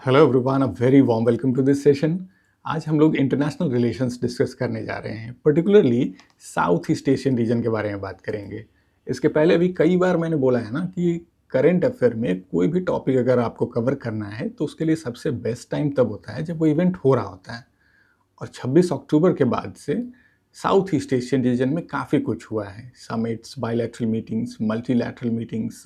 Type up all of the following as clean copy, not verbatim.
Hello everyone, a very warm welcome to this session. आज हम लोग इंटरनेशनल रिलेशंस डिस्कस करने जा रहे हैं, particularly south east Asian region के बारे में बात करेंगे। इसके पहले भी कई बार मैंने बोला है ना कि करंट अफेयर में कोई भी टॉपिक अगर आपको कवर करना है तो उसके लिए सबसे बेस्ट टाइम तब होता है जब वो इवेंट हो रहा होता है। और 26 अक्टूबर के बाद से साउथ ईस्ट एशियन रीजन में काफ़ी कुछ हुआ है, summits, bilateral meetings, multilateral meetings.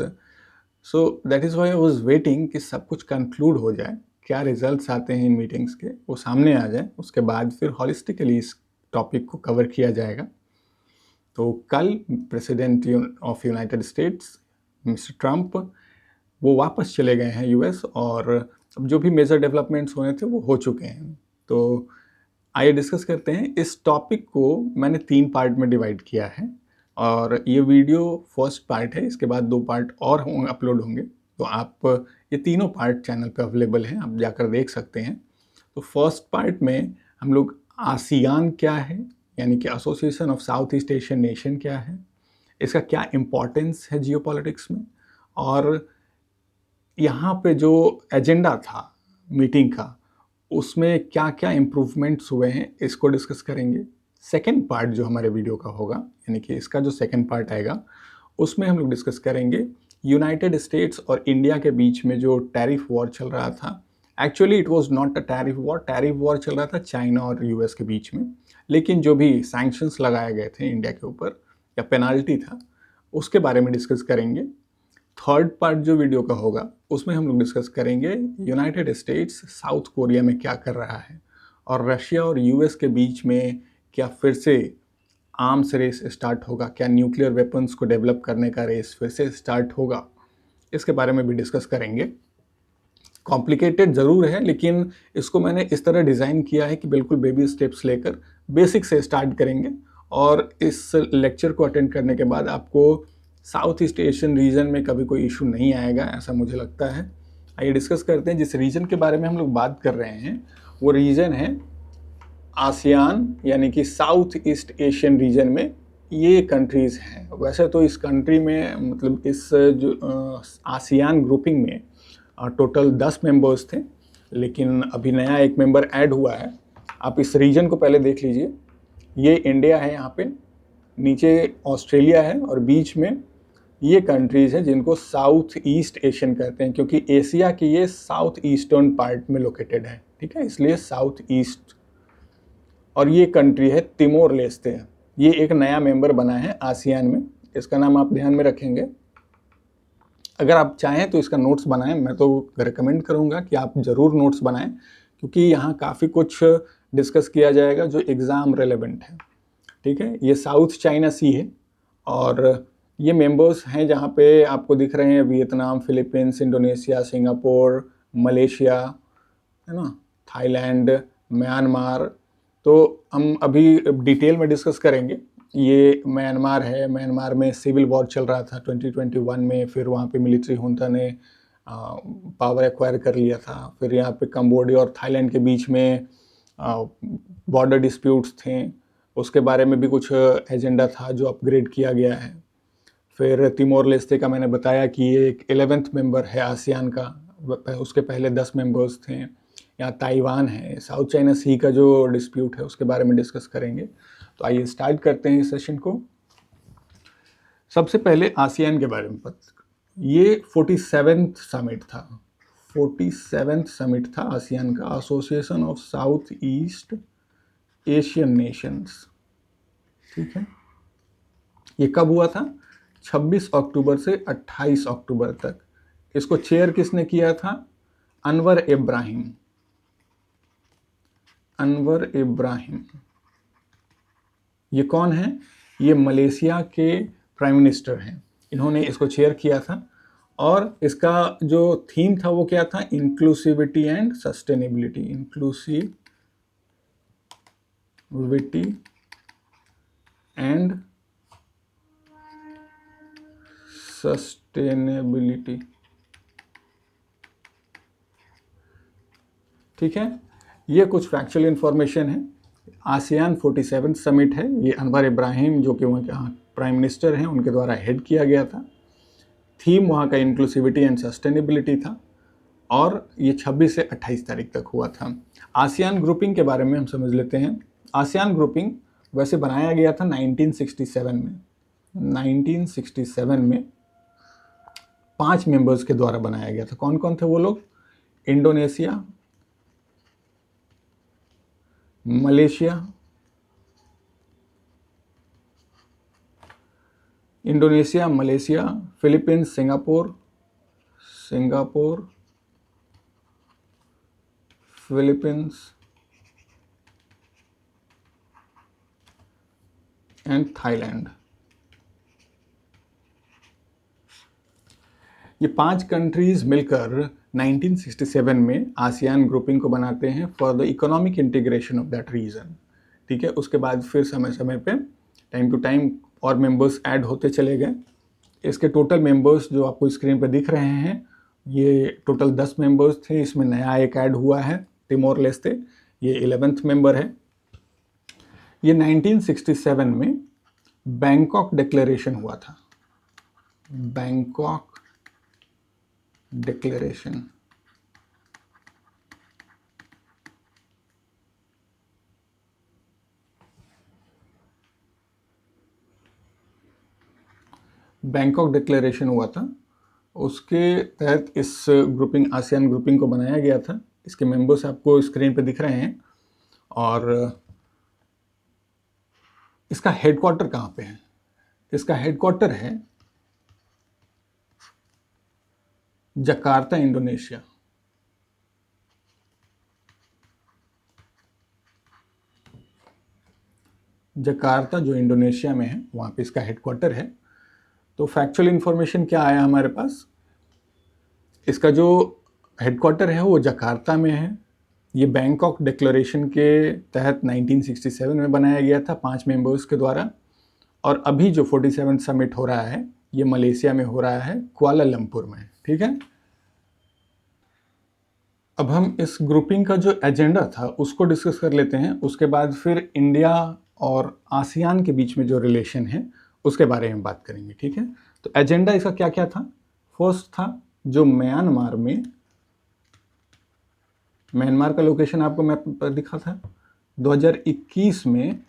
So that is why I was waiting कि सब कुछ कंक्लूड हो जाए, क्या रिजल्ट्स आते हैं इन मीटिंग्स के वो सामने आ जाए, उसके बाद फिर हॉलिस्टिकली इस टॉपिक को कवर किया जाएगा। तो कल president of United states mister Trump वो वापस चले गए हैं यूएस, और अब जो भी मेजर डेवलपमेंट्स होने थे वो हो चुके हैं। तो आइए डिस्कस करते हैं। इस टॉपिक को मैंने 3 पार्ट में डिवाइड किया है और ये वीडियो फर्स्ट पार्ट है, इसके बाद 2 पार्ट और अपलोड होंगे। तो आप ये तीनों पार्ट चैनल पे अवेलेबल हैं, आप जाकर देख सकते हैं। तो फर्स्ट पार्ट में हम लोग आसियान क्या है, यानी कि association of south east Asian nation क्या है, इसका क्या इम्पोर्टेंस है जियोपॉलिटिक्स में, और यहाँ पे जो एजेंडा था मीटिंग का उसमें क्या-क्या इम्प्रूवमेंट्स हुए हैं, इसको डिस्कस करेंगे। सेकंड पार्ट जो हमारे वीडियो का होगा, यानी कि इसका जो सेकंड पार्ट आएगा, उसमें हम लोग डिस्कस करेंगे यूनाइटेड स्टेट्स और इंडिया के बीच में जो टैरिफ वॉर चल रहा था। Actually it was not a tariff war चल रहा था चाइना और यूएस के बीच में। लेकिन जो भी सैंक्शंस लगाए गए थे इंडिया के ऊपर या पेनाल्टी था, उसके बारे में डिस्कस करेंगे। थर्ड पार्ट जो वीडियो का होगा उसमें हम लोग डिस्कस करेंगे यूनाइटेड स्टेट्स साउथ कोरिया में क्या कर रहा है, और रशिया और यूएस के बीच में क्या फिर से आर्म्स रेस स्टार्ट होगा, क्या न्यूक्लियर वेपन्स को डेवलप करने का रेस फिर से स्टार्ट होगा, इसके बारे में भी डिस्कस करेंगे। कॉम्प्लिकेटेड ज़रूर है, लेकिन इसको मैंने इस तरह डिज़ाइन किया है कि बिल्कुल बेबी स्टेप्स लेकर बेसिक से स्टार्ट करेंगे, और इस लेक्चर को अटेंड करने के बाद आपको साउथ ईस्ट एशियन रीजन में कभी कोई इशू नहीं आएगा, ऐसा मुझे लगता है। आइए डिस्कस करते हैं। जिस रीजन के बारे में हम लोग बात कर रहे हैं वो रीजन है आसियान, यानी कि साउथ ईस्ट एशियन रीजन में ये कंट्रीज़ हैं। वैसे तो इस कंट्री में मतलब इस जो आसियान ग्रुपिंग में टोटल 10 मेंबर्स थे, लेकिन अभी नया एक मेंबर ऐड हुआ है। आप इस रीजन को पहले देख लीजिए। ये इंडिया है, यहाँ पे नीचे ऑस्ट्रेलिया है, और बीच में ये कंट्रीज़ हैं जिनको साउथ ईस्ट एशियन कहते हैं, क्योंकि एशिया की ये साउथ ईस्टर्न पार्ट में लोकेटेड है, ठीक है, इसलिए साउथ ईस्ट। और ये कंट्री है तिमोर लेस्ते। ये एक नया मेंबर बना है आसियान में, इसका नाम आप ध्यान में रखेंगे। अगर आप चाहें तो इसका नोट्स बनाएं, मैं तो रिकमेंड करूंगा कि आप ज़रूर नोट्स बनाएं, क्योंकि यहाँ काफ़ी कुछ डिस्कस किया जाएगा जो एग्ज़ाम रेलेवेंट है, ठीक है। ये साउथ चाइना सी है, और ये मेंबर्स हैं जहाँ पे आपको दिख रहे हैं Vietnam, Philippines, Indonesia, Singapore, Malaysia, है ना, थाईलैंड, म्यांमार। तो हम अभी डिटेल में डिस्कस करेंगे। ये म्यांमार है, म्यांमार में सिविल वॉर चल रहा था 2021 में, फिर वहाँ पे मिलिट्री हुंता ने पावर एक्वायर कर लिया था। फिर यहाँ पे कंबोडिया और थाईलैंड के बीच में बॉर्डर डिस्प्यूट्स थे, उसके बारे में भी कुछ एजेंडा था जो अपग्रेड किया गया है। फिर तिमोर लेस्ते का मैंने बताया कि ये एक 11th मेंबर है आसियान का, उसके पहले 10 मेंबर्स थे। यहाँ ताइवान है। साउथ चाइना सी का जो डिस्प्यूट है उसके बारे में डिस्कस करेंगे। तो आइए स्टार्ट करते हैं इस सेशन को। सबसे पहले आसियान के बारे में ये 47th समिट था, 47th समिट था आसियान का, association of south east Asian Nations, ठीक है। ये कब हुआ था? 26 अक्टूबर से 28 अक्टूबर तक। इसको चेयर किसने किया था? अनवर इब्राहिम। अनवर इब्राहिम ये कौन है? ये मलेशिया के प्राइम मिनिस्टर हैं, इन्होंने इसको चेयर किया था। और इसका जो थीम था वो क्या था? Inclusivity and sustainability. Inclusivity and sustainability, ठीक है। ये कुछ फैक्चुअल इंफॉर्मेशन है। आसियान 47 समिट है, ये अनवर इब्राहिम जो कि वहाँ प्राइम मिनिस्टर हैं उनके द्वारा हेड किया गया था। थीम वहाँ का इंक्लूसिविटी एंड सस्टेनेबिलिटी था। और ये 26 से 28 तारीख तक हुआ था। आसियान ग्रुपिंग के बारे में हम समझ लेते हैं। आसियान ग्रुपिंग वैसे बनाया गया था 1967 में। 1967 में 5 मेंबर्स के द्वारा बनाया गया था। कौन कौन थे वो लोग? Indonesia, Malaysia, Philippines, Singapore, Philippines and Thailand. ये 5 कंट्रीज मिलकर 1967 में आसियान ग्रुपिंग को बनाते हैं for the economic integration of that region. ठीक है, उसके बाद फिर समय समय पे टाइम टू टाइम और मेंबर्स ऐड होते चले गए। इसके टोटल मेंबर्स जो आपको स्क्रीन पे दिख रहे हैं, ये टोटल 10 मेंबर्स थे। इसमें नया एक ऐड हुआ है, तिमोर लेस्ते, ये 11th मेंबर है। ये 1967 में बैंकॉक डिक्लेरेशन हुआ था। Bangkok declaration. बैंकॉक डिक्लेरेशन हुआ था, उसके तहत इस ग्रुपिंग, आसियान ग्रुपिंग को बनाया गया था। इसके मेंबर्स आपको स्क्रीन पे दिख रहे हैं। और इसका हेडक्वार्टर कहाँ पे है? इसका हेडक्वार्टर है जकार्ता, इंडोनेशिया। जकार्ता जो इंडोनेशिया में है, वहाँ पे इसका हेडक्वार्टर है। तो फैक्चुअल इंफॉर्मेशन क्या आया हमारे पास? इसका जो हेडक्वार्टर है वो जकार्ता में है। ये बैंकॉक डिक्लेरेशन के तहत 1967 में बनाया गया था 5 मेंबर्स के द्वारा। और अभी जो 47 समिट हो रहा है, ये मलेशिया में हो रहा है, कुआलालंपुर में। ठीक है, अब हम इस ग्रुपिंग का जो एजेंडा था उसको डिस्कस कर लेते हैं। उसके बाद फिर इंडिया और आसियान के बीच में जो रिलेशन है उसके बारे में बात करेंगे। ठीक है, तो एजेंडा इसका क्या क्या था? फर्स्ट था जो म्यांमार का लोकेशन आपको मैप पर दिखा था। 2021 में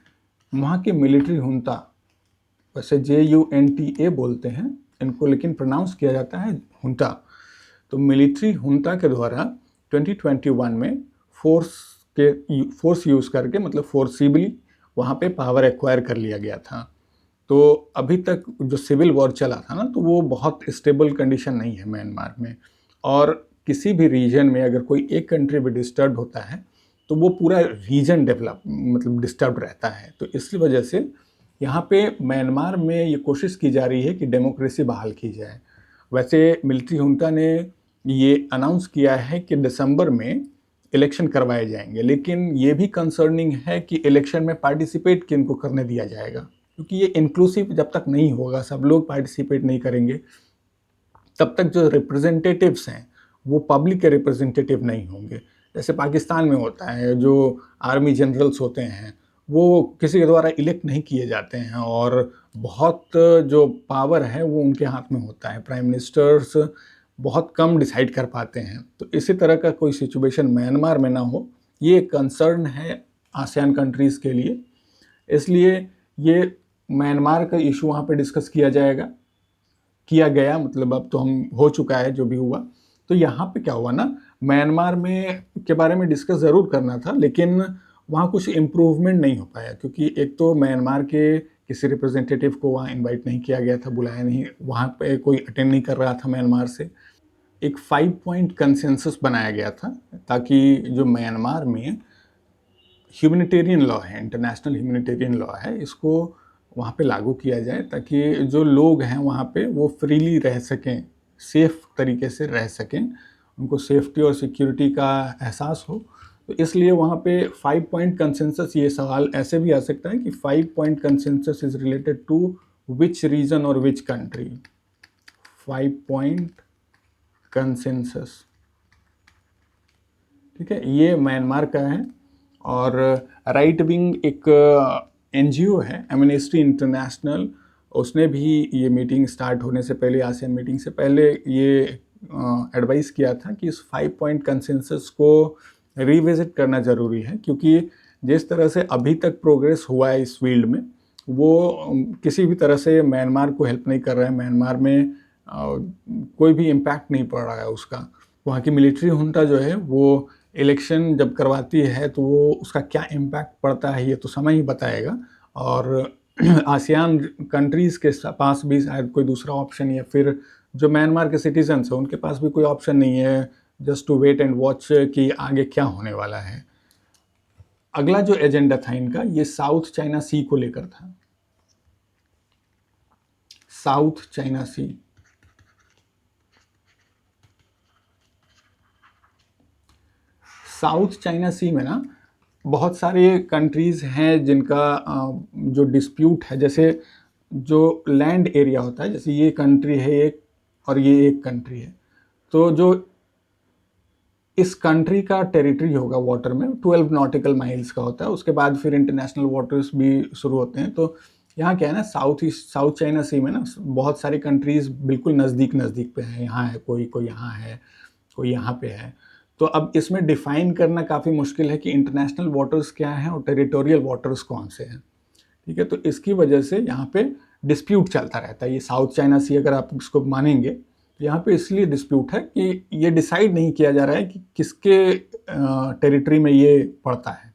वहाँ की मिलिट्री हुंता, वैसे JUNTA बोलते हैं इनको, लेकिन प्रोनाउंस किया जाता है हुंता। तो मिलिट्री हुंता के द्वारा 2021 में फोर्स यूज़ करके, मतलब फोर्सिबली वहाँ पे पावर एक्वायर कर लिया गया था। तो अभी तक जो सिविल वॉर चला था ना, तो वो बहुत स्टेबल कंडीशन नहीं है म्यांमार में। और किसी भी रीजन में अगर कोई एक कंट्री भी डिस्टर्ब होता है तो वो पूरा रीजन डिस्टर्ब रहता है। तो इसी वजह से यहाँ पे म्यांमार में ये कोशिश की जा रही है कि डेमोक्रेसी बहाल की जाए। वैसे मिलिट्री हुंटा ने ये अनाउंस किया है कि दिसंबर में इलेक्शन करवाए जाएंगे, लेकिन ये भी कंसर्निंग है कि इलेक्शन में पार्टिसिपेट किनको करने दिया जाएगा, क्योंकि ये इंक्लूसिव जब तक नहीं होगा, सब लोग पार्टिसिपेट नहीं करेंगे, तब तक जो रिप्रेजेंटेटिव्स हैं वो पब्लिक के रिप्रेजेंटेटिव नहीं होंगे। जैसे पाकिस्तान में होता है, जो आर्मी जनरल्स होते हैं वो किसी के द्वारा इलेक्ट नहीं किए जाते हैं और बहुत जो पावर है वो उनके हाथ में होता है। प्राइम मिनिस्टर्स बहुत कम डिसाइड कर पाते हैं। तो इसी तरह का कोई सिचुएशन म्यांमार में ना हो, ये कंसर्न है आसियान कंट्रीज़ के लिए। इसलिए ये म्यांमार का इशू वहाँ पे डिस्कस किया गया, मतलब अब तो हम हो चुका है जो भी हुआ। तो यहाँ पे क्या हुआ ना, म्यांमार में के बारे में डिस्कस ज़रूर करना था, लेकिन वहाँ कुछ इम्प्रूवमेंट नहीं हो पाया, क्योंकि एक तो म्यांमार के किसी रिप्रेजेंटेटिव को वहाँ इनवाइट नहीं किया गया था, बुलाया नहीं, वहाँ पे कोई अटेंड नहीं कर रहा था म्यांमार से। एक 5 पॉइंट कंसेंसस बनाया गया था ताकि जो म्यांमार में ह्यूमैनिटेरियन लॉ है, इंटरनेशनल ह्यूमैनिटेरियन लॉ है, इसको वहाँ पे लागू किया जाए, ताकि जो लोग हैं वहाँ पे वो फ्रीली रह सकें, सेफ तरीके से रह सकें, उनको सेफ्टी और सिक्योरिटी का एहसास हो। तो इसलिए वहाँ पे 5 पॉइंट कंसेंसस, ये सवाल ऐसे भी आ सकता है कि 5 point consensus is related to which region और विच कंट्री। 5 पॉइंट कंसेंसस, ठीक है, ये म्यांमार का है। और राइट विंग एक NGO है, एमनेस्टी इंटरनेशनल, उसने भी ये मीटिंग स्टार्ट होने से पहले, आसियान मीटिंग से पहले, ये एडवाइस किया था कि इस 5 पॉइंट कंसेंसस को रिविजिट करना ज़रूरी है, क्योंकि जिस तरह से अभी तक प्रोग्रेस हुआ है इस फील्ड में, वो किसी भी तरह से म्यांमार को हेल्प नहीं कर रहा है। म्यांमार में कोई भी इम्पैक्ट नहीं पड़ रहा है उसका। वहाँ की मिलिट्री हुंटा जो है वो इलेक्शन जब करवाती है तो वो उसका क्या इम्पैक्ट पड़ता है ये तो समय ही बताएगा। और आसियान कंट्रीज़ के पास भी शायद कोई दूसरा ऑप्शन, या फिर जो म्यांमार के सिटीजन्स हैं उनके पास भी कोई ऑप्शन नहीं है, just to wait and watch कि आगे क्या होने वाला है। अगला जो एजेंडा था इनका, ये साउथ चाइना सी को लेकर था। साउथ चाइना सी, साउथ चाइना सी में ना बहुत सारे कंट्रीज़ हैं जिनका जो डिस्प्यूट है, जैसे जो लैंड एरिया होता है, जैसे ये कंट्री है एक और ये एक कंट्री है, तो जो इस कंट्री का टेरिटरी होगा वाटर में 12 नॉटिकल माइल्स का होता है। उसके बाद फिर इंटरनेशनल वाटर्स भी शुरू होते हैं। तो यहाँ क्या है ना, साउथ चाइना सी में ना बहुत सारी कंट्रीज़ बिल्कुल नज़दीक नज़दीक पे हैं। यहाँ है कोई यहाँ है, कोई यहाँ पे है। तो अब इसमें डिफ़ाइन करना काफ़ी मुश्किल है कि इंटरनेशनल वाटर्स क्या हैं और टेरिटोरियल वाटर्स कौन से हैं। ठीक है, तो इसकी वजह से यहाँ पे डिस्प्यूट चलता रहता है। ये साउथ चाइना सी अगर आप इसको मानेंगे तो यहाँ पे इसलिए डिस्प्यूट है कि ये डिसाइड नहीं किया जा रहा है कि किसके टेरिटरी में ये पड़ता है,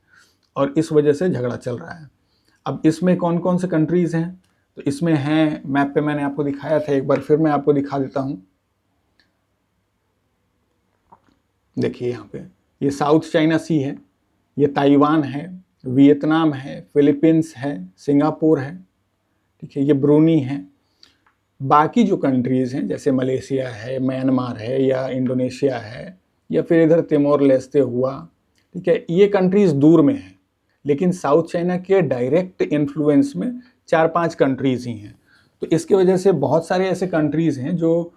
और इस वजह से झगड़ा चल रहा है। अब इसमें कौन कौन से कंट्रीज़ हैं, तो इसमें हैं, मैप पे मैंने आपको दिखाया था, एक बार फिर मैं आपको दिखा देता हूँ। देखिए यहाँ पे ये साउथ चाइना सी है, ये ताइवान है, वियतनाम है, फिलीपींस है, सिंगापुर है, ठीक है, ये ब्रूनी है। बाकी जो कंट्रीज़ हैं जैसे मलेशिया है, म्यांमार है, या इंडोनेशिया है, या फिर इधर तिमोर लेस्ते हुआ, ठीक है, ये कंट्रीज़ दूर में हैं, लेकिन साउथ चाइना के डायरेक्ट इन्फ्लुएंस में 4-5 कंट्रीज़ ही हैं। तो इसकी वजह से बहुत सारे ऐसे कंट्रीज़ हैं जो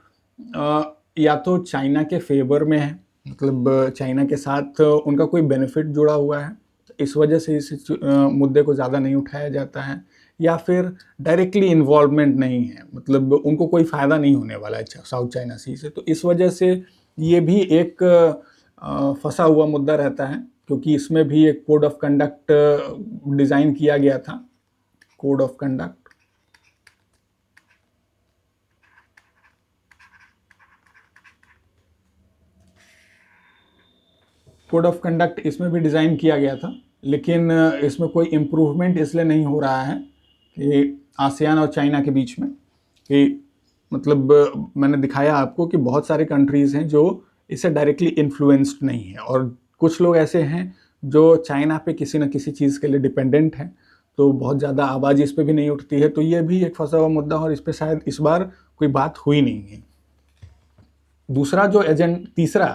या तो चाइना के फेवर में है, मतलब चाइना के साथ उनका कोई बेनिफिट जुड़ा हुआ है, तो इस वजह से इस मुद्दे को ज़्यादा नहीं उठाया जाता है, या फिर डायरेक्टली इन्वॉल्वमेंट नहीं है, मतलब उनको कोई फ़ायदा नहीं होने वाला है साउथ चाइना सी से। तो इस वजह से ये भी एक फंसा हुआ मुद्दा रहता है, क्योंकि इसमें भी एक कोड ऑफ कंडक्ट डिज़ाइन किया गया था। Code of conduct, code of conduct इसमें भी डिज़ाइन किया गया था, लेकिन इसमें कोई इम्प्रूवमेंट इसलिए नहीं हो रहा है कि आसियान और चाइना के बीच में, कि मतलब मैंने दिखाया आपको कि बहुत सारे कंट्रीज़ हैं जो इससे डायरेक्टली इन्फ्लुएंस्ड नहीं है, और कुछ लोग ऐसे हैं जो चाइना पे किसी न किसी चीज़ के लिए डिपेंडेंट हैं, तो बहुत ज़्यादा आवाज़ इस पे भी नहीं उठती है। तो ये भी एक फंसा हुआ मुद्दा, और इस पर शायद इस बार कोई बात हुई नहीं है। दूसरा जो तीसरा,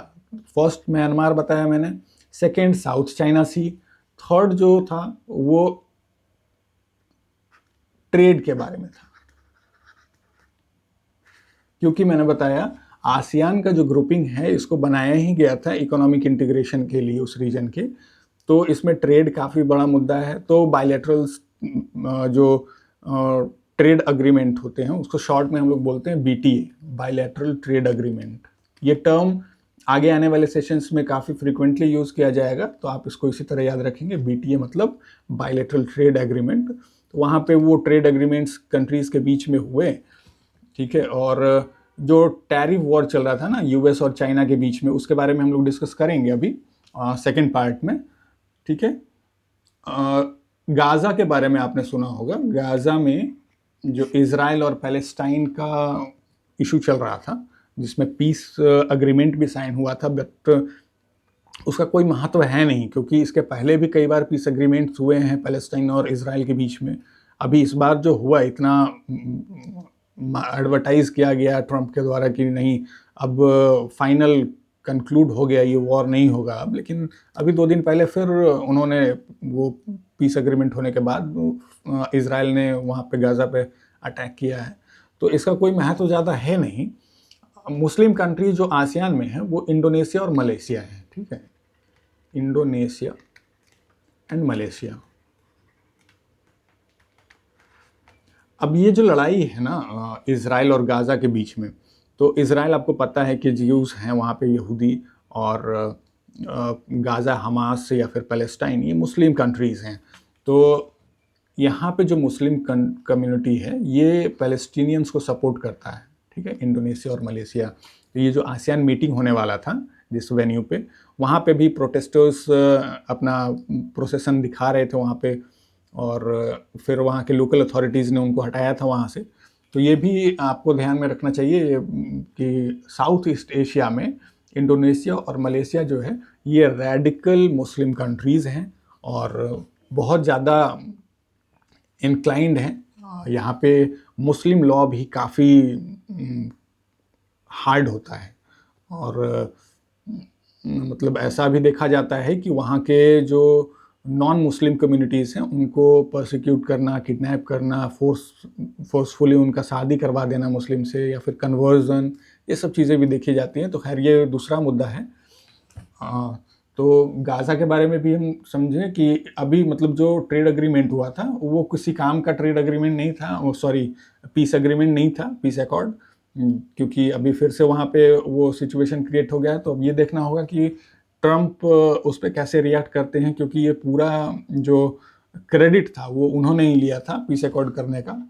फर्स्ट म्यांमार बताया मैंने, सेकेंड साउथ चाइना सी, थर्ड जो था वो ट्रेड के बारे में था, क्योंकि मैंने बताया आसियान का जो ग्रुपिंग है इसको बनाया ही गया था इकोनॉमिक इंटीग्रेशन के लिए उस रीजन के, तो इसमें ट्रेड काफ़ी बड़ा मुद्दा है। तो बायलैटरल्स जो ट्रेड अग्रीमेंट होते हैं उसको शॉर्ट में हम लोग बोलते हैं बीटीए, बायलैटरल ट्रेड अग्रीमेंट। ये टर्म आगे आने वाले सेशंस में काफ़ी फ्रीक्वेंटली यूज़ किया जाएगा, तो आप इसको इसी तरह याद रखेंगे, बीटीए मतलब बायलैटरल ट्रेड एग्रीमेंट। तो वहाँ पे वो ट्रेड एग्रीमेंट्स कंट्रीज़ के बीच में हुए, ठीक है। और जो टैरिफ वॉर चल रहा था ना यूएस और चाइना के बीच में, उसके बारे में हम लोग डिस्कस करेंगे अभी सेकेंड पार्ट में, ठीक है। गाज़ा के बारे में आपने सुना होगा, गाज़ा में जो इज़राइल और पैलेस्टाइन का इशू चल रहा था, जिसमें पीस अग्रीमेंट भी साइन हुआ था, बट उसका कोई महत्व है नहीं, क्योंकि इसके पहले भी कई बार पीस अग्रीमेंट्स हुए हैं पैलेस्टाइन और इज़राइल के बीच में। अभी इस बार जो हुआ, इतना एडवर्टाइज़ किया गया ट्रंप के द्वारा कि नहीं अब फाइनल कंक्लूड हो गया, ये वॉर नहीं होगा अब, लेकिन अभी 2 दिन पहले फिर उन्होंने वो पीस एग्रीमेंट होने के बाद इज़राइल ने वहाँ पे गाज़ा पे अटैक किया है। तो इसका कोई महत्व ज़्यादा है नहीं। मुस्लिम कंट्री जो आसियान में है वो इंडोनेशिया और मलेशिया है, ठीक है, इंडोनेशिया एंड मलेशिया। अब ये जो लड़ाई है ना इज़राइल और गाज़ा के बीच में, तो इज़राइल आपको पता है कि ज्यूज़ हैं वहाँ पे, यहूदी, और गाज़ा, हमास या फिर पैलेस्टाइन, ये मुस्लिम कंट्रीज़ हैं। तो यहाँ पे जो मुस्लिम कम्युनिटी है ये पैलेस्टीनियंस को सपोर्ट करता है, ठीक है, इंडोनेशिया और मलेशिया। तो ये जो आसियान मीटिंग होने वाला था जिस वेन्यू पे, वहाँ पे भी प्रोटेस्टर्स अपना प्रोसेसन दिखा रहे थे वहाँ पे, और फिर वहाँ के लोकल अथॉरिटीज़ ने उनको हटाया था वहाँ से। तो ये भी आपको ध्यान में रखना चाहिए कि साउथ ईस्ट एशिया में इंडोनेशिया और मलेशिया जो है ये रेडिकल मुस्लिम कंट्रीज़ हैं और बहुत ज़्यादा इंक्लाइंड हैं। यहाँ पे मुस्लिम लॉ भी काफ़ी हार्ड होता है, और मतलब ऐसा भी देखा जाता है कि वहाँ के जो नॉन मुस्लिम कम्युनिटीज़ हैं उनको परसिक्यूट करना, किडनैप करना, फोर्सफुली उनका शादी करवा देना मुस्लिम से, या फिर कन्वर्जन, ये सब चीज़ें भी देखी जाती हैं। तो खैर ये दूसरा मुद्दा है। तो गाज़ा के बारे में भी हम समझें कि अभी मतलब जो ट्रेड एग्रीमेंट हुआ था वो किसी काम का ट्रेड एग्रीमेंट नहीं था, सॉरी पीस एग्रीमेंट नहीं था, पीस अकॉर्ड, क्योंकि अभी फिर से वहाँ पे वो सिचुएशन क्रिएट हो गया है। तो अब ये देखना होगा कि ट्रंप उस पर कैसे रिएक्ट करते हैं, क्योंकि ये पूरा जो क्रेडिट था वो उन्होंने ही लिया था पीस अकॉर्ड करने का।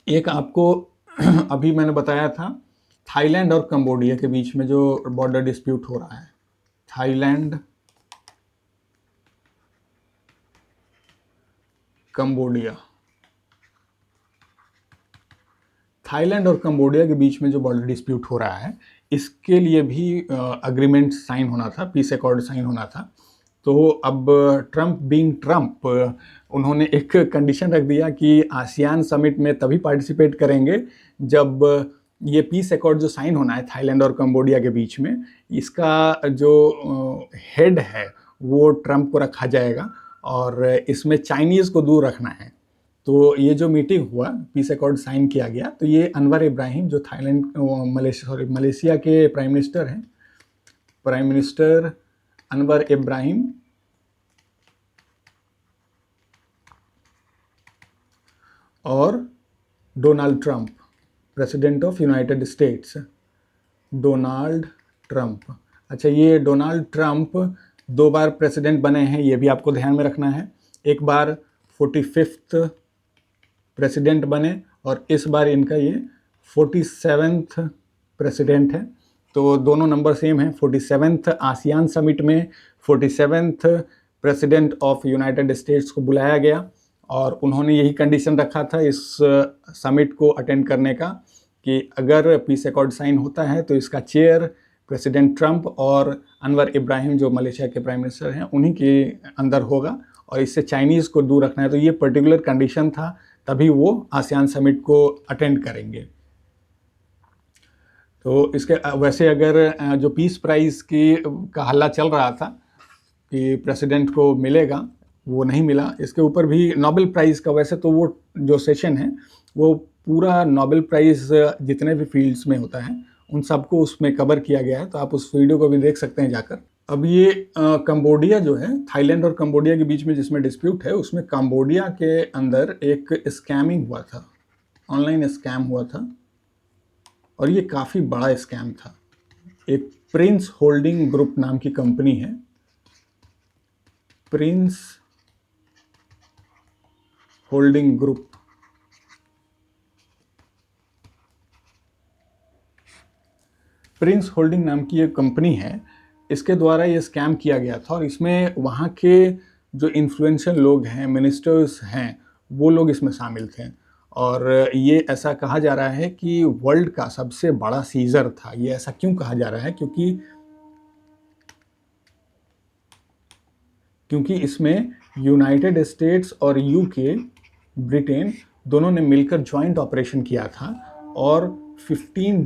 एक आपको अभी मैंने बताया था थाईलैंड और कंबोडिया के बीच में जो बॉर्डर डिस्प्यूट हो रहा है, थाईलैंड कंबोडिया, थाईलैंड और कंबोडिया के बीच में जो बॉर्डर डिस्प्यूट हो रहा है, इसके लिए भी अग्रीमेंट साइन होना था, पीस अकॉर्ड साइन होना था। तो अब ट्रंप बीइंग ट्रंप, उन्होंने एक कंडीशन रख दिया कि आसियान समिट में तभी पार्टिसिपेट करेंगे जब ये पीस अकॉर्ड जो साइन होना है थाईलैंड और कंबोडिया के बीच में, इसका जो हेड है वो ट्रंप को रखा जाएगा, और इसमें चाइनीज़ को दूर रखना है। तो ये जो मीटिंग हुआ, पीस अकॉर्ड साइन किया गया, तो ये अनवर इब्राहिम जो मलेशिया के प्राइम मिनिस्टर हैं, प्राइम मिनिस्टर अनवर इब्राहिम और Donald Trump, president of United states, Donald Trump. अच्छा, ये डोनाल्ड ट्रंप 2 बार प्रेसिडेंट बने हैं, ये भी आपको ध्यान में रखना है। एक बार 45th प्रेसिडेंट बने, और इस बार इनका ये 47th प्रेसिडेंट है। तो दोनों नंबर सेम है, 47th आसियान समिट में 47th president of United states को बुलाया गया, और उन्होंने यही कंडीशन रखा था इस समिट को अटेंड करने का कि अगर पीस अकॉर्ड साइन होता है तो इसका चेयर प्रेसिडेंट ट्रंप और अनवर इब्राहिम जो मलेशिया के प्राइम मिनिस्टर हैं उन्हीं के अंदर होगा, और इससे चाइनीज़ को दूर रखना है। तो ये पर्टिकुलर कंडीशन था, तभी वो आसियान समिट को अटेंड करेंगे। तो इसके वैसे अगर जो पीस प्राइज़ का हल्ला चल रहा था कि प्रेसिडेंट को मिलेगा, वो नहीं मिला। इसके ऊपर भी नोबेल प्राइज़ का, वैसे तो वो जो सेशन है वो पूरा नोबेल प्राइज़ जितने भी फील्ड्स में होता है उन सबको उसमें कवर किया गया है, तो आप उस वीडियो को भी देख सकते हैं जाकर। अब ये कंबोडिया जो है, थाईलैंड और कंबोडिया के बीच में जिसमें डिस्प्यूट है, उसमें कंबोडिया के अंदर एक स्कैमिंग हुआ था, ऑनलाइन स्कैम हुआ था, और ये काफ़ी बड़ा स्कैम था। एक प्रिंस होल्डिंग ग्रुप नाम की कंपनी है, Prince holding group, Prince holding नाम की एक कंपनी है, इसके द्वारा ये स्कैम किया गया था, और इसमें वहाँ के जो इन्फ्लुएंशियल लोग हैं, मिनिस्टर्स हैं, वो लोग इसमें शामिल थे। और ये ऐसा कहा जा रहा है कि वर्ल्ड का सबसे बड़ा सीजर था। ये ऐसा क्यों कहा जा रहा है? क्योंकि इसमें यूनाइटेड स्टेट्स और यूके, ब्रिटेन, दोनों ने मिलकर जॉइंट ऑपरेशन किया था, और 15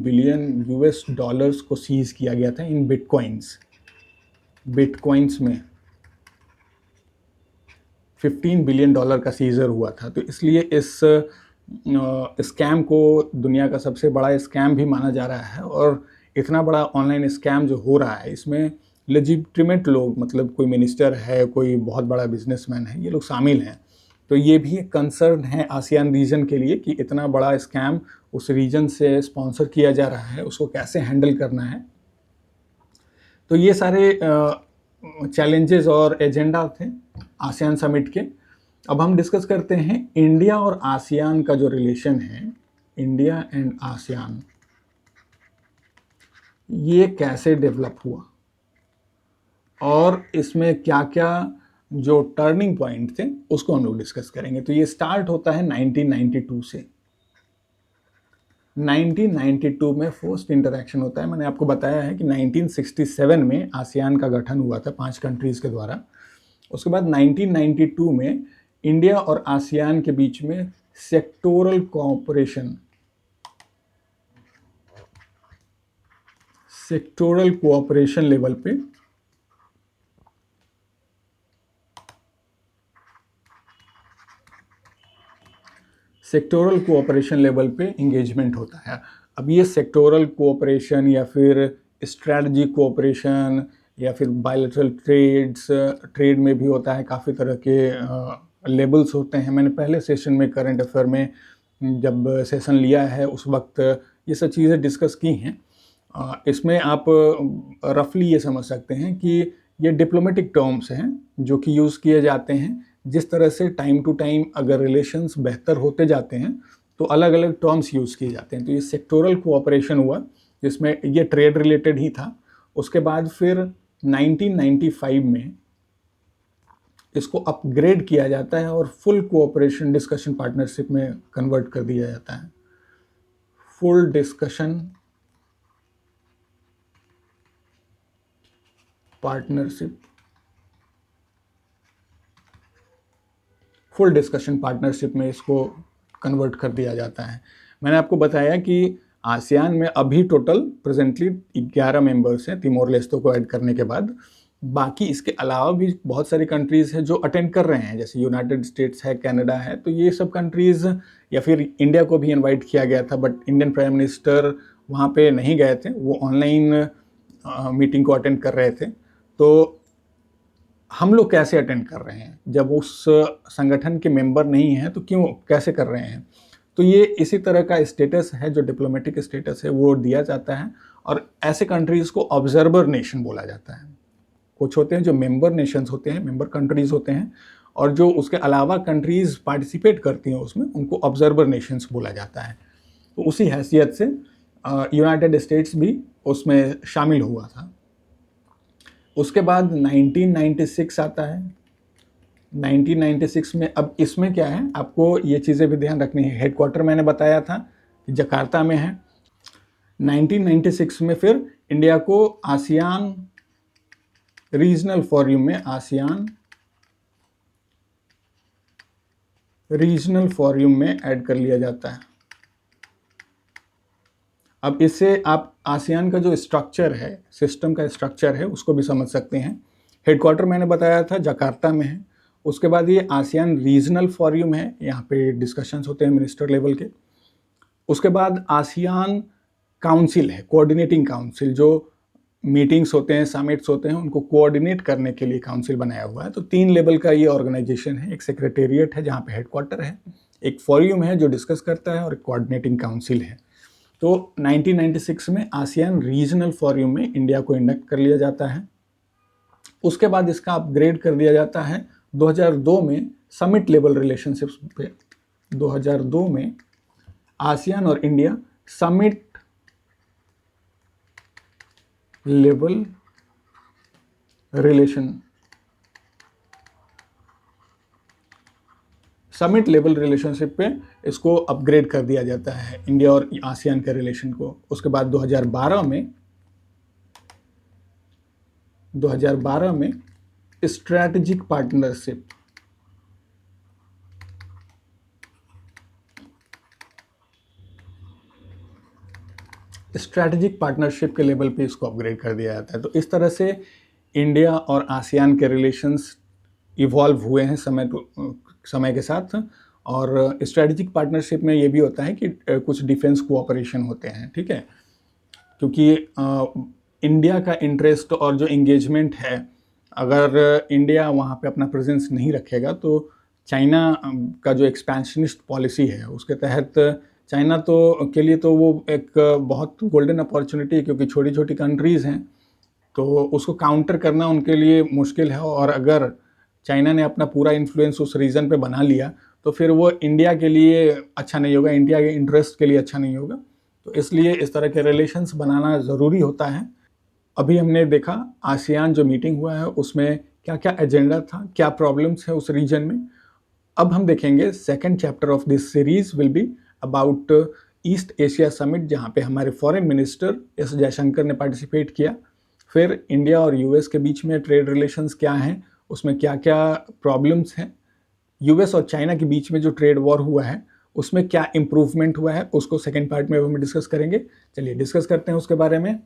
बिलियन यूएस डॉलर्स को सीज किया गया था इन बिटकॉइंस में 15 बिलियन डॉलर का सीजर हुआ था। तो इसलिए इस स्कैम को दुनिया का सबसे बड़ा स्कैम भी माना जा रहा है, और इतना बड़ा ऑनलाइन स्कैम जो हो रहा है इसमें लेजिटिमेट लोग, मतलब कोई मिनिस्टर है, कोई बहुत बड़ा बिजनेसमैन है, ये लोग शामिल हैं। तो ये भी एक कंसर्न है आसियान रीजन के लिए कि इतना बड़ा स्कैम उस रीजन से स्पॉन्सर किया जा रहा है, उसको कैसे हैंडल करना है। तो ये सारे चैलेंजेस और एजेंडा थे आसियान समिट के। अब हम डिस्कस करते हैं इंडिया और आसियान का जो रिलेशन है, इंडिया एंड आसियान, ये कैसे डेवलप हुआ और इसमें क्या क्या जो टर्निंग पॉइंट थे उसको हम लोग डिस्कस करेंगे। तो ये स्टार्ट होता है 1992 से। 1992 में फर्स्ट इंटरेक्शन होता है। मैंने आपको बताया है कि 1967 में आसियान का गठन हुआ था 5 कंट्रीज़ के द्वारा। उसके बाद 1992 में इंडिया और आसियान के बीच में सेक्टोरल कोऑपरेशन लेवल पे एंगेजमेंट होता है। अब ये सेक्टोरल कोऑपरेशन या फिर स्ट्रैटेजी कोऑपरेशन या फिर बायलैटरल ट्रेड में भी होता है। काफ़ी तरह के लेबल्स होते हैं। मैंने पहले सेशन में करंट अफेयर में जब सेशन लिया है उस वक्त ये सब चीज़ें डिस्कस की हैं। इसमें आप रफली ये समझ सकते हैं कि ये डिप्लोमेटिक टर्म्स हैं जो कि यूज़ किए जाते हैं। जिस तरह से टाइम टू टाइम अगर रिलेशंस बेहतर होते जाते हैं तो अलग अलग टर्म्स यूज़ किए जाते हैं। तो ये सेक्टोरल कोऑपरेशन हुआ जिसमें ये ट्रेड रिलेटेड ही था। उसके बाद फिर 1995 में इसको अपग्रेड किया जाता है और फुल कोऑपरेशन डिस्कशन पार्टनरशिप में कन्वर्ट कर दिया जाता है। फुल डिस्कशन पार्टनरशिप में इसको कन्वर्ट कर दिया जाता है। मैंने आपको बताया कि आसियान में अभी टोटल प्रेजेंटली 11 मेंबर्स हैं, तिमोर लेस्ते को ऐड करने के बाद। बाकी इसके अलावा भी बहुत सारी कंट्रीज़ हैं जो अटेंड कर रहे हैं, जैसे यूनाइटेड स्टेट्स है, कनाडा है। तो ये सब कंट्रीज़, या फिर इंडिया को भी इनवाइट किया गया था बट इंडियन प्राइम मिनिस्टर वहाँ पे नहीं गए थे, वो ऑनलाइन मीटिंग को अटेंड कर रहे थे। तो हम लोग कैसे अटेंड कर रहे हैं जब उस संगठन के मेंबर नहीं हैं, तो क्यों कैसे कर रहे हैं? तो ये इसी तरह का स्टेटस है, जो डिप्लोमेटिक स्टेटस है वो दिया जाता है। और ऐसे कंट्रीज़ को ऑब्जर्वर नेशन बोला जाता है। कुछ होते हैं जो मेंबर नेशंस होते हैं, मेंबर कंट्रीज़ होते हैं, और जो उसके अलावा कंट्रीज़ पार्टिसिपेट करती हैं उसमें, उनको ऑब्जर्वर नेशंस बोला जाता है। तो उसी हैसियत से यूनाइटेड स्टेट्स भी उसमें शामिल हुआ था। उसके बाद 1996 आता है। 1996 में, अब इसमें क्या है, आपको ये चीज़ें भी ध्यान रखनी है। हेडक्वार्टर मैंने बताया था कि जकार्ता में है। 1996 में फिर इंडिया को आसियान रीजनल फॉरम में ऐड कर लिया जाता है। अब इससे आप आसियान का जो स्ट्रक्चर है, सिस्टम का स्ट्रक्चर है, उसको भी समझ सकते हैं। हेडक्वार्टर मैंने बताया था जकार्ता में है। उसके बाद ये आसियान रीजनल फॉरम है, यहाँ पे डिस्कशंस होते हैं मिनिस्टर लेवल के। उसके बाद आसियान काउंसिल है, कोऑर्डिनेटिंग काउंसिल, जो मीटिंग्स होते हैं, समिट्स होते हैं, उनको कोऑर्डिनेट करने के लिए काउंसिल बनाया हुआ है। तो 3 लेवल का ये ऑर्गेनाइजेशन है। एक सेक्रेटेरिएट है जहाँ पे हेडक्वार्टर है, एक फॉरम है जो डिस्कस करता है, और एक कोऑर्डिनेटिंग काउंसिल है। तो 1996 में आसियान रीजनल फॉरम में इंडिया को इंडक्ट कर लिया जाता है। उसके बाद इसका अपग्रेड कर दिया जाता है 2002 में समिट लेवल रिलेशनशिप्स पे। 2002 में आसियान और इंडिया समिट लेवल रिलेशनशिप पे इसको अपग्रेड कर दिया जाता है, इंडिया और आसियान के रिलेशन को। उसके बाद 2012 में स्ट्रैटेजिक पार्टनरशिप के लेवल पे इसको अपग्रेड कर दिया जाता है। तो इस तरह से इंडिया और आसियान के रिलेशंस इवॉल्व हुए हैं समय के साथ। और स्ट्रैटेजिक पार्टनरशिप में ये भी होता है कि कुछ डिफेंस कोऑपरेशन होते हैं, ठीक है। क्योंकि इंडिया का इंटरेस्ट और जो इंगेजमेंट है, अगर इंडिया वहाँ पे अपना प्रेजेंस नहीं रखेगा तो चाइना का जो एक्सपेंशनिस्ट पॉलिसी है उसके तहत चाइना तो के लिए तो वो एक बहुत गोल्डन अपॉर्चुनिटी है, क्योंकि छोटी-छोटी कंट्रीज़ हैं, तो उसको काउंटर करना उनके लिए मुश्किल है। और अगर चाइना ने अपना पूरा इन्फ्लुएंस उस रीजन पे बना लिया, तो फिर वो इंडिया के लिए अच्छा नहीं होगा, इंडिया के इंटरेस्ट के लिए अच्छा नहीं होगा। तो इसलिए इस तरह के रिलेशंस बनाना ज़रूरी होता है। अभी हमने देखा आसियान जो मीटिंग हुआ है उसमें क्या-क्या एजेंडा था, क्या प्रॉब्लम्स है उस रीजन में। अब हम देखेंगे second chapter of this series will be about east Asia summit, जहाँ पे हमारे फॉरेन मिनिस्टर एस जयशंकर ने पार्टिसिपेट किया। फिर इंडिया और यूएस के बीच में ट्रेड रिलेशंस क्या हैं, उसमें क्या-क्या प्रॉब्लम्स हैं। यूएस और चाइना के बीच में जो ट्रेड वॉर हुआ है उसमें क्या इम्प्रूवमेंट हुआ है, उसको सेकेंड पार्ट में हम डिस्कस करेंगे। चलिए डिस्कस करते हैं उसके बारे में।